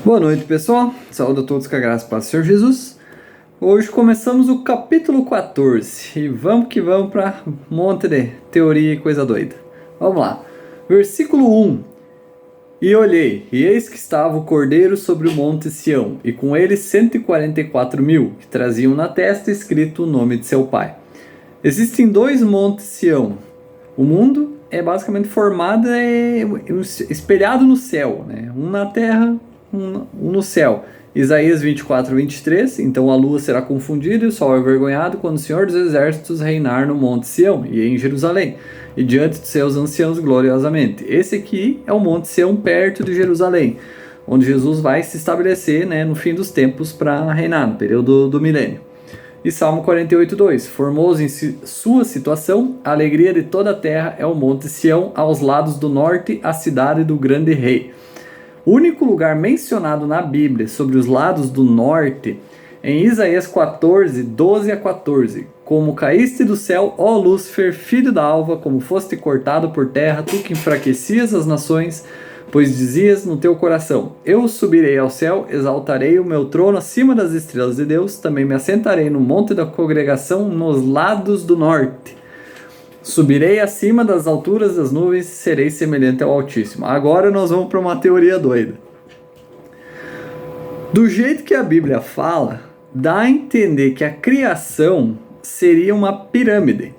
Boa noite, pessoal. Saúde a todos com a graça e paz do Senhor Jesus. Hoje começamos o capítulo 14 e vamos que vamos para um monte de teoria e coisa doida. Vamos lá. Versículo 1. E olhei, e eis que estava o cordeiro sobre o monte Sião, e com ele 144.000, que traziam na testa escrito o nome de seu pai. Existem dois montes Sião. O mundo é basicamente formado, espelhado no céu, né? Um na terra, um no céu. Isaías 24, 23, então a lua será confundida e o sol envergonhado quando o Senhor dos Exércitos reinar no monte Sião e em Jerusalém, e diante de seus anciãos gloriosamente. Esse aqui é o monte Sião perto de Jerusalém, onde Jesus vai se estabelecer, né, no fim dos tempos para reinar, no período do milênio. E Salmo 48, 2. Formoso em sua situação, a alegria de toda a terra é o monte Sião, aos lados do norte, a cidade do grande rei. O único lugar mencionado na Bíblia sobre os lados do norte é em Isaías 14, 12 a 14. Como caíste do céu, ó Lúcifer, filho da alva, como foste cortado por terra, tu que enfraquecias as nações, pois dizias no teu coração, eu subirei ao céu, exaltarei o meu trono acima das estrelas de Deus, também me assentarei no monte da congregação nos lados do norte. Subirei acima das alturas das nuvens e serei semelhante ao Altíssimo. Agora nós vamos para uma teoria doida. Do jeito que a Bíblia fala, dá a entender que a criação seria uma pirâmide.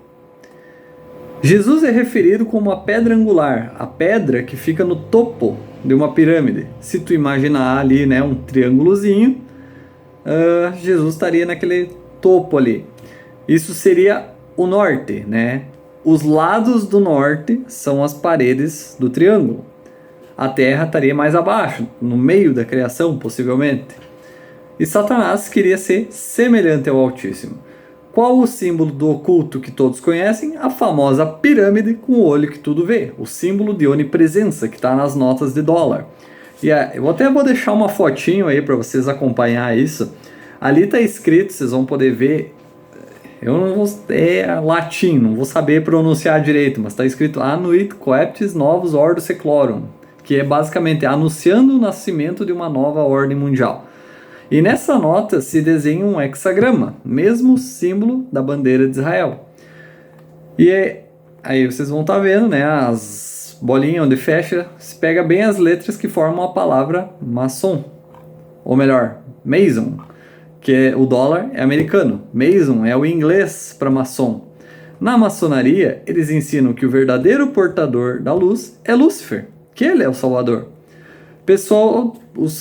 Jesus é referido como a pedra angular, a pedra que fica no topo de uma pirâmide. Se tu imaginar ali, né, um triângulozinho, Jesus estaria naquele topo ali. Isso seria o norte, né? Os lados do norte são as paredes do triângulo. A terra estaria mais abaixo, no meio da criação, possivelmente. E Satanás queria ser semelhante ao Altíssimo. Qual o símbolo do oculto que todos conhecem? A famosa pirâmide com o olho que tudo vê. O símbolo de onipresença que está nas notas de dólar. E eu até vou deixar uma fotinho aí para vocês acompanhar isso. Ali está escrito, vocês vão poder ver. Eu não vou, é latim, não vou saber pronunciar direito, mas está escrito Annuit Coeptis Novus Ordo Seclorum, que é basicamente anunciando o nascimento de uma nova ordem mundial. E nessa nota se desenha um hexagrama, mesmo símbolo da bandeira de Israel. E aí vocês vão estar vendo, né, as bolinhas onde fecha, se pega bem as letras que formam a palavra maçom, ou melhor, mason, que o dólar é americano. Mason é o inglês para maçom. Na maçonaria, eles ensinam que o verdadeiro portador da luz é Lúcifer, que ele é o salvador.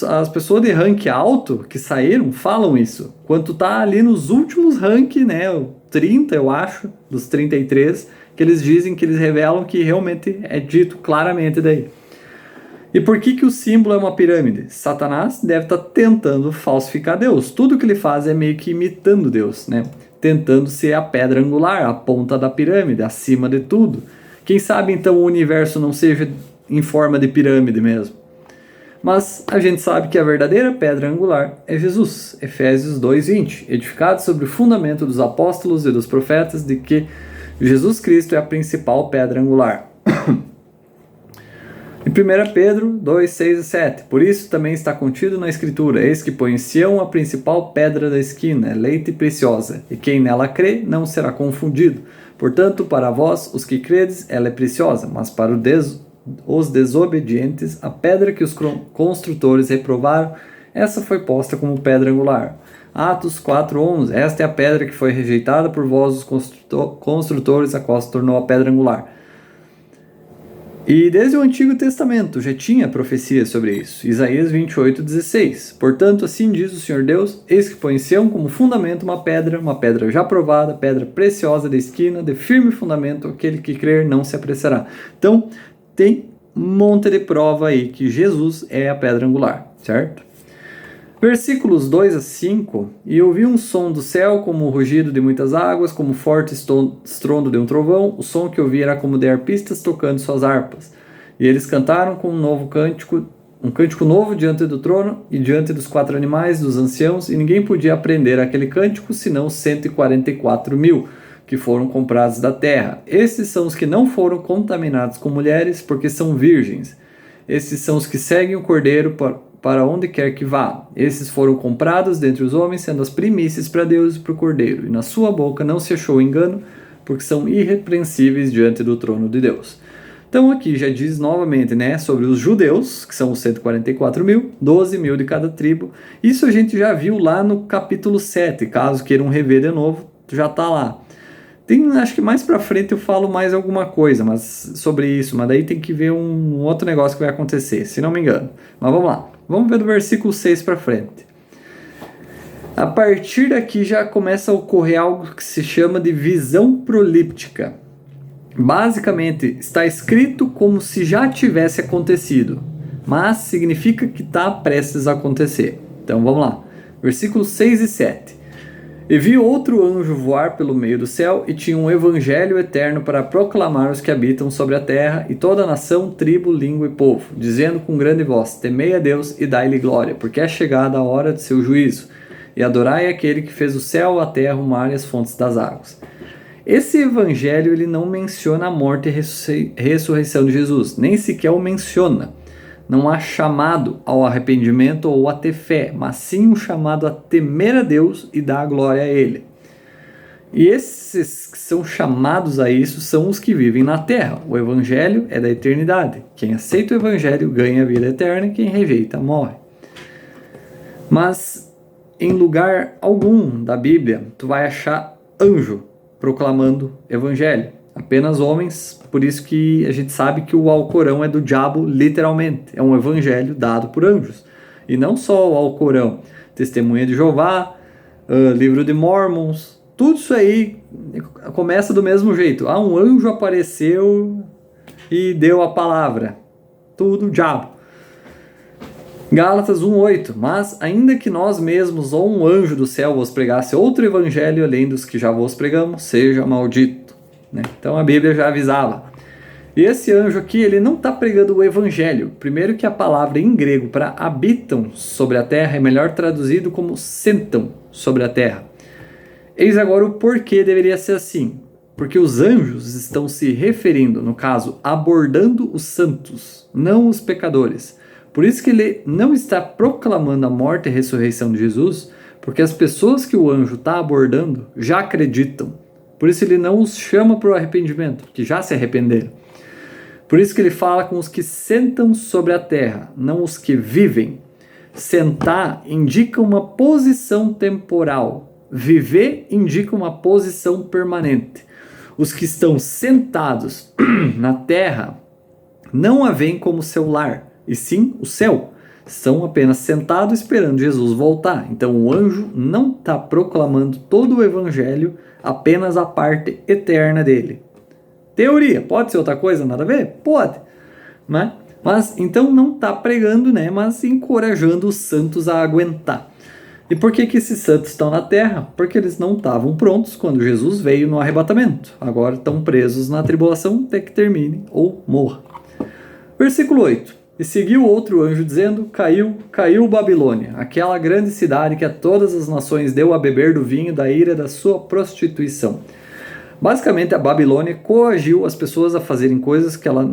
As pessoas de rank alto que saíram falam isso. Quando tá ali nos últimos rank, né, o 30, eu acho, dos 33, que eles dizem, que eles revelam que realmente é dito claramente daí. E por que o símbolo é uma pirâmide? Satanás deve estar tentando falsificar Deus. Tudo que ele faz é meio que imitando Deus, né? Tentando ser a pedra angular, a ponta da pirâmide, acima de tudo. Quem sabe então o universo não seja em forma de pirâmide mesmo? Mas a gente sabe que a verdadeira pedra angular é Jesus. Efésios 2:20, edificado sobre o fundamento dos apóstolos e dos profetas, de que Jesus Cristo é a principal pedra angular. Em 1 Pedro 2, 6 e 7, por isso também está contido na Escritura, eis que põe em Sião a principal pedra da esquina, eleita e preciosa, e quem nela crê não será confundido. Portanto, para vós, os que credes, ela é preciosa, mas para os desobedientes, a pedra que os construtores reprovaram, essa foi posta como pedra angular. Atos 4:11, esta é a pedra que foi rejeitada por vós, os construtores, a qual se tornou a pedra angular. E desde o Antigo Testamento já tinha profecia sobre isso. Isaías 28:16. Portanto, assim diz o Senhor Deus, eis que põe em Sião como fundamento uma pedra já provada, pedra preciosa da esquina, de firme fundamento, aquele que crer não se apressará. Então, tem um monte de prova aí que Jesus é a pedra angular, certo? Versículos 2 a 5, e ouvi um som do céu como o rugido de muitas águas, como forte estrondo de um trovão, o som que ouvi era como de arpistas tocando suas harpas. E eles cantaram com um cântico novo diante do trono e diante dos 4 animais, dos anciãos, e ninguém podia aprender aquele cântico, senão 144.000, que foram comprados da terra. Esses são os que não foram contaminados com mulheres, porque são virgens. Esses são os que seguem o Cordeiro para onde quer que vá. Esses foram comprados dentre os homens, sendo as primícias para Deus e para o Cordeiro. E na sua boca não se achou engano, porque são irrepreensíveis diante do trono de Deus. Então aqui já diz novamente, né, sobre os judeus, que são os 144 mil, 12 mil de cada tribo. Isso a gente já viu lá no capítulo 7, caso queiram rever de novo, já está lá. Acho que mais pra frente eu falo mais alguma coisa sobre isso, mas daí tem que ver um outro negócio que vai acontecer, se não me engano. Mas vamos lá, vamos ver do versículo 6 pra frente. A partir daqui já começa a ocorrer algo que se chama de visão prolíptica. Basicamente, está escrito como se já tivesse acontecido, mas significa que está prestes a acontecer. Então vamos lá, versículos 6 e 7. E vi outro anjo voar pelo meio do céu e tinha um evangelho eterno para proclamar os que habitam sobre a terra e toda nação, tribo, língua e povo, dizendo com grande voz: temei a Deus e dai-lhe glória, porque é chegada a hora de seu juízo, e adorai aquele que fez o céu, a terra, o mar e as fontes das águas. Esse evangelho ele não menciona a morte e ressurreição de Jesus, nem sequer o menciona. Não há chamado ao arrependimento ou a ter fé, mas sim um chamado a temer a Deus e dar glória a Ele. E esses que são chamados a isso são os que vivem na terra. O evangelho é da eternidade. Quem aceita o evangelho ganha a vida eterna e quem rejeita morre. Mas em lugar algum da Bíblia tu vai achar anjo proclamando evangelho. Apenas homens, por isso que a gente sabe que o Alcorão é do diabo literalmente. É um evangelho dado por anjos. E não só o Alcorão, Testemunha de Jeová, Livro de Mormons, tudo isso aí começa do mesmo jeito. Um anjo apareceu e deu a palavra. Tudo o diabo. Gálatas 1:8. Mas ainda que nós mesmos ou um anjo do céu vos pregasse outro evangelho além dos que já vos pregamos, seja maldito. Então a Bíblia já avisava. E esse anjo aqui, ele não está pregando o evangelho. Primeiro que a palavra em grego para habitam sobre a terra é melhor traduzido como sentam sobre a terra. Eis agora o porquê deveria ser assim. Porque os anjos estão se referindo, no caso, abordando os santos, não os pecadores. Por isso que ele não está proclamando a morte e a ressurreição de Jesus, porque as pessoas que o anjo está abordando já acreditam. Por isso ele não os chama para o arrependimento, que já se arrependeram. Por isso que ele fala com os que sentam sobre a terra, não os que vivem. Sentar indica uma posição temporal. Viver indica uma posição permanente. Os que estão sentados na terra não a veem como seu lar, e sim o céu. São apenas sentados esperando Jesus voltar. Então o anjo não está proclamando todo o evangelho, apenas a parte eterna dele. Teoria, pode ser outra coisa, nada a ver? Pode, né? Mas então não está pregando, né? Mas encorajando os santos a aguentar. E por que esses santos estão na terra? Porque eles não estavam prontos quando Jesus veio no arrebatamento. Agora estão presos na tribulação até que termine ou morra. Versículo 8. E seguiu outro anjo dizendo: caiu Babilônia, aquela grande cidade que a todas as nações deu a beber do vinho da ira da sua prostituição. Basicamente, a Babilônia coagiu as pessoas a fazerem coisas que elas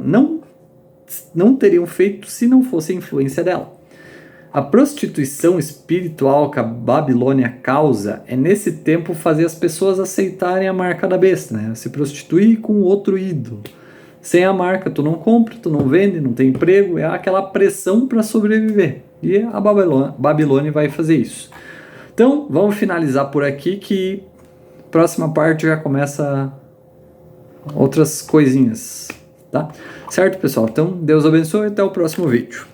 não teriam feito se não fosse a influência dela. A prostituição espiritual que a Babilônia causa é, nesse tempo, fazer as pessoas aceitarem a marca da besta, né? Se prostituir com outro ídolo. Sem a marca, tu não compra, tu não vende, não tem emprego, é aquela pressão para sobreviver. E a Babilônia vai fazer isso. Então, vamos finalizar por aqui, que a próxima parte já começa outras coisinhas, tá? Certo, pessoal? Então, Deus abençoe e até o próximo vídeo.